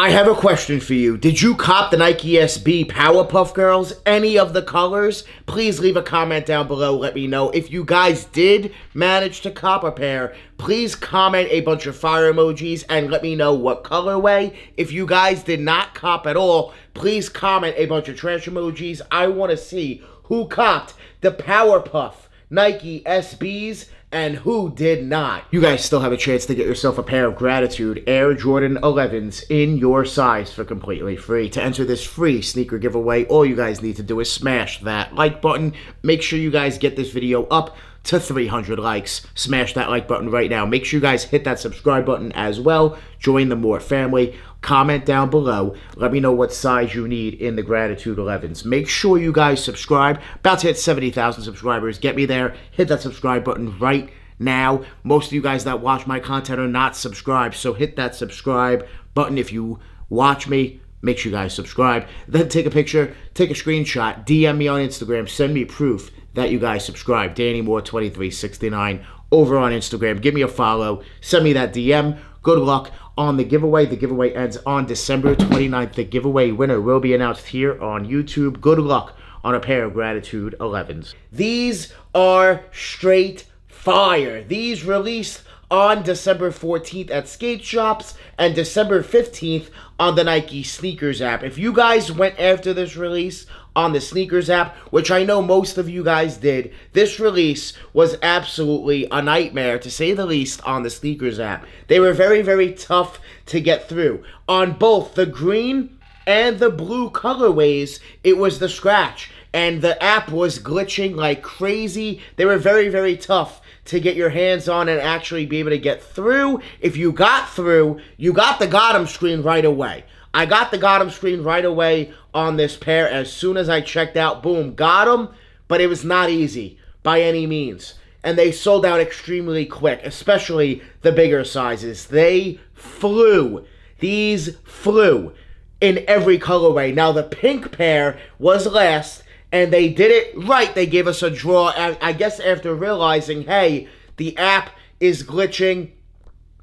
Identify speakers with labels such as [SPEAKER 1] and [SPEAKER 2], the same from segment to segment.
[SPEAKER 1] I have a question for you. Did you cop the Nike SB Powerpuff Girls? Any of the colors? Please leave a comment down below. Let me know. If you guys did manage to cop a pair, please comment a bunch of fire emojis and let me know what colorway. If you guys did not cop at all, please comment a bunch of trash emojis. I want to see who copped the Powerpuff Nike SBs and who did not. You guys still have a chance to get yourself a pair of Gratitude Air Jordan 11s in your size for completely free. To enter this free sneaker giveaway, all you guys need to do is smash that like button. Make sure you guys get this video up to 300 likes. Smash that like button right now. Make sure you guys hit that subscribe button as well. Join the More family. Comment down below. Let me know what size you need in the Gratitude 11s. Make sure you guys subscribe. About to hit 70,000 subscribers. Get me there. Hit that subscribe button right now. Most of you guys that watch my content are not subscribed, so hit that subscribe button if you watch me. Make sure you guys subscribe. Then take a picture, take a screenshot, DM me on Instagram, send me proof that you guys subscribe. DannyMoore2369 over on Instagram. Give me a follow. Send me that DM. Good luck on the giveaway. The giveaway ends on December 29th. The giveaway winner will be announced here on YouTube. Good luck on a pair of Gratitude 11s. These are straight fire. These released on December 14th at skate shops and December 15th on the Nike Sneakers app. If you guys went after this release on the Sneakers app, which I know most of you guys did, this release was absolutely a nightmare, to say the least, on the Sneakers app. They were very, very tough to get through. On both the green and the blue colorways, it was the scratch, and the app was glitching like crazy. They were very, very tough to get your hands on and actually be able to get through. If you got through, you got the got 'em screen right away. I got the got 'em screen right away on this pair. As soon as I checked out, boom, got 'em. But it was not easy by any means. And they sold out extremely quick, especially the bigger sizes. They flew. These flew in every colorway. Now, the pink pair was last, and they did it right. They gave us a draw, I guess after realizing, hey, the app is glitching.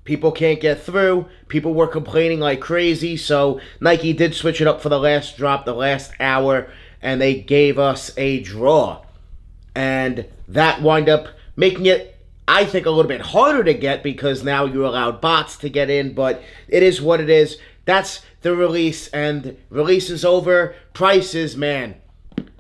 [SPEAKER 1] People can't get through. People were complaining like crazy, so Nike did switch it up for the last drop, the last hour, and they gave us a draw. And that wound up making it, I think, a little bit harder to get because now you're allowed bots to get in, but it is what it is. That's the release, and release is over. Prices, man.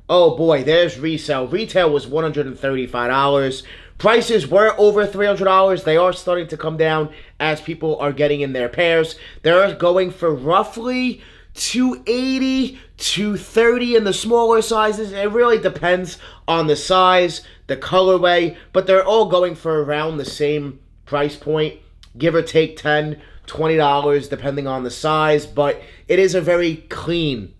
[SPEAKER 1] Oh boy, there's resale. Retail was $135. Prices were over $300. They are starting to come down as people are getting in their pairs. They're going for roughly $280, $230 in the smaller sizes. It really depends on the size, the colorway, but they're all going for around the same price point, give or take $10, $20 depending on the size, but it is a very clean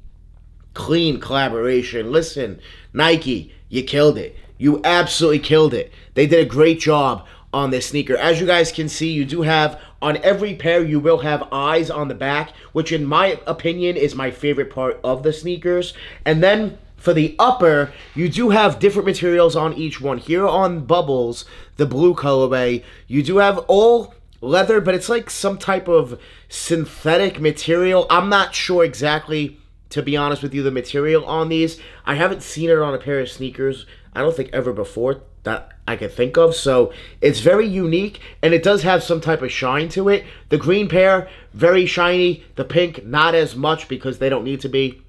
[SPEAKER 1] collaboration. Listen, Nike, you killed it. You absolutely killed it. They did a great job on this sneaker. As you guys can see, you do have, on every pair, you will have eyes on the back, which in my opinion is my favorite part of the sneakers. And then for the upper, you do have different materials on each one. Here on Bubbles, the blue colorway, you do have all leather, but it's like some type of synthetic material. I'm not sure exactly, to be honest with you, the material on these. I haven't seen it on a pair of sneakers, I don't think ever before that I could think of. So it's very unique, and it does have some type of shine to it. The green pair, very shiny. The pink, not as much because they don't need to be.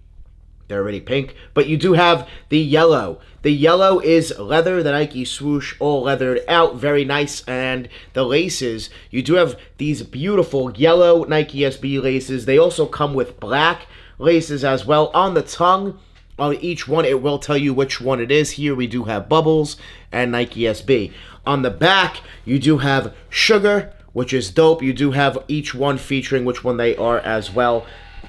[SPEAKER 1] They're already pink. But you do have the yellow. The yellow is leather, the Nike swoosh, all leathered out. Very nice. And the laces, you do have these beautiful yellow Nike SB laces. They also come with black laces as well. On the tongue, on each one, it will tell you which one it is. Here we do have Bubbles and Nike SB. On the back, you do have Sugar, which is dope. You do have each one featuring which one they are as well.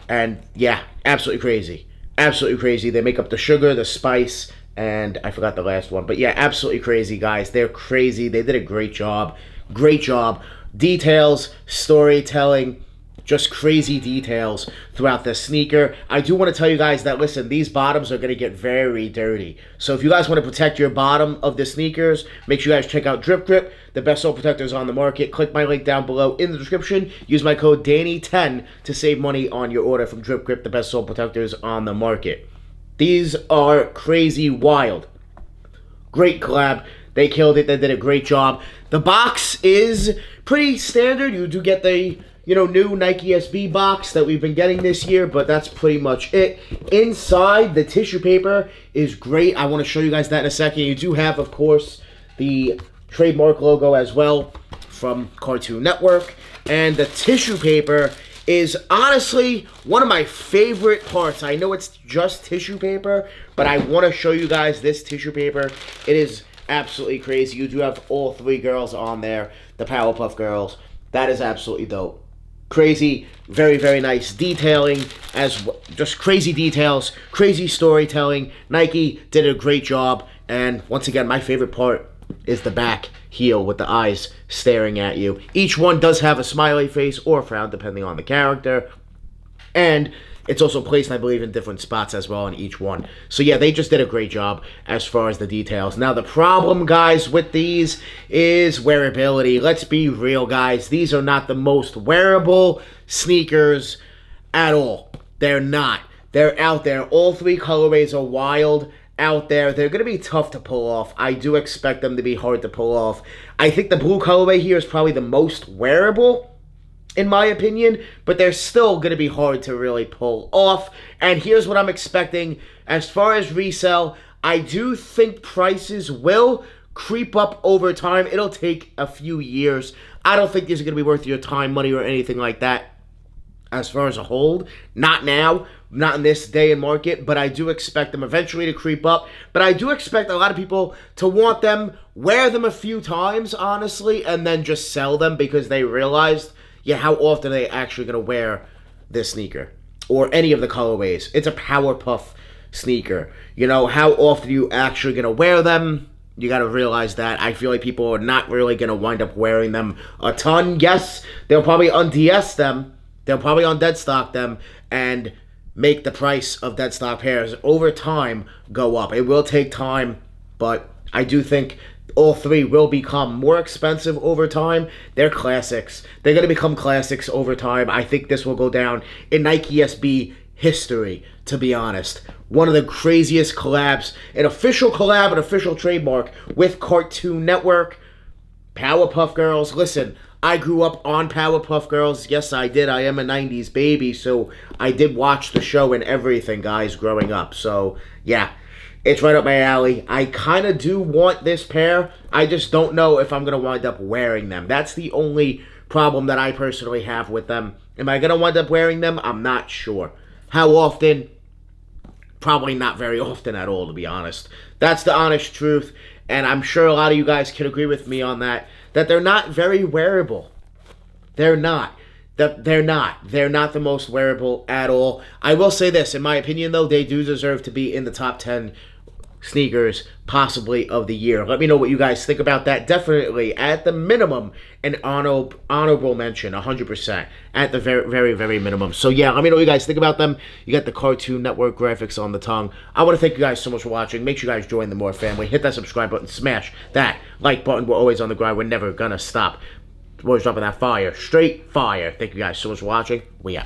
[SPEAKER 1] And yeah, absolutely crazy. Absolutely crazy. They make up the sugar, the spice, and I forgot the last one. But yeah, absolutely crazy, guys. They're crazy. They did a great job. Great job. Details, storytelling, just crazy details throughout the sneaker. I do want to tell you guys that, listen, these bottoms are going to get very dirty. So if you guys want to protect your bottom of the sneakers, make sure you guys check out Drip Grip, the best sole protectors on the market. Click my link down below in the description. Use my code Danny10 to save money on your order from Drip Grip, the best sole protectors on the market. These are crazy wild. Great collab. They killed it. They did a great job. The box is pretty standard. You do get the, new Nike SB box that we've been getting this year, but that's pretty much it. Inside, the tissue paper is great. I want to show you guys that in a second. You do have, of course, the trademark logo as well from Cartoon Network. And the tissue paper is honestly one of my favorite parts. I know it's just tissue paper, but I want to show you guys this tissue paper. It is absolutely crazy. You do have all three girls on there, the Powerpuff Girls. That is absolutely dope. Crazy, very, very nice detailing, just crazy details, crazy storytelling. Nike did a great job, and once again, my favorite part is the back heel with the eyes staring at you. Each one does have a smiley face or a frown, depending on the character, and it's also placed, I believe, in different spots as well in each one. So yeah, they just did a great job as far as the details. Now the problem, guys, with these is wearability. Let's be real, guys. These are not the most wearable sneakers at all. They're not. They're out there. All three colorways are wild out there. They're going to be tough to pull off. I do expect them to be hard to pull off. I think the blue colorway here is probably the most wearable, in my opinion, but they're still going to be hard to really pull off. And here's what I'm expecting. As far as resale, I do think prices will creep up over time. It'll take a few years. I don't think these are going to be worth your time, money, or anything like that as far as a hold. Not now, not in this day and market, but I do expect them eventually to creep up. But I do expect a lot of people to want them, wear them a few times, honestly, and then just sell them because they realized, yeah, how often are they actually going to wear this sneaker? Or any of the colorways. It's a Powerpuff sneaker. How often are you actually going to wear them? You got to realize that. I feel like people are not really going to wind up wearing them a ton. Yes, they'll probably un-DS them. They'll probably un-dead stock them and make the price of dead stock pairs over time go up. It will take time, but I do think all three will become more expensive over time. They're classics. They're going to become classics over time. I think this will go down in Nike SB history, to be honest. One of the craziest collabs, an official collab, an official trademark with Cartoon Network. Powerpuff Girls. Listen, I grew up on Powerpuff Girls. Yes, I did. I am a 90s baby, so I did watch the show and everything, guys, growing up. So, yeah. It's right up my alley. I kind of do want this pair. I just don't know if I'm going to wind up wearing them. That's the only problem that I personally have with them. Am I going to wind up wearing them? I'm not sure. How often? Probably not very often at all, to be honest. That's the honest truth. And I'm sure a lot of you guys can agree with me on that. That they're not very wearable. They're not. They're not. They're not the most wearable at all. I will say this. In my opinion, though, they do deserve to be in the top 10 sneakers, possibly, of the year. Let me know what you guys think about that. Definitely, at the minimum, an honorable mention, 100%. At the very, very, very minimum. So, yeah, let me know what you guys think about them. You got the Cartoon Network graphics on the tongue. I want to thank you guys so much for watching. Make sure you guys join the More family. Hit that subscribe button. Smash that like button. We're always on the grind. We're never going to stop. We're always dropping that fire. Straight fire. Thank you guys so much for watching. We out.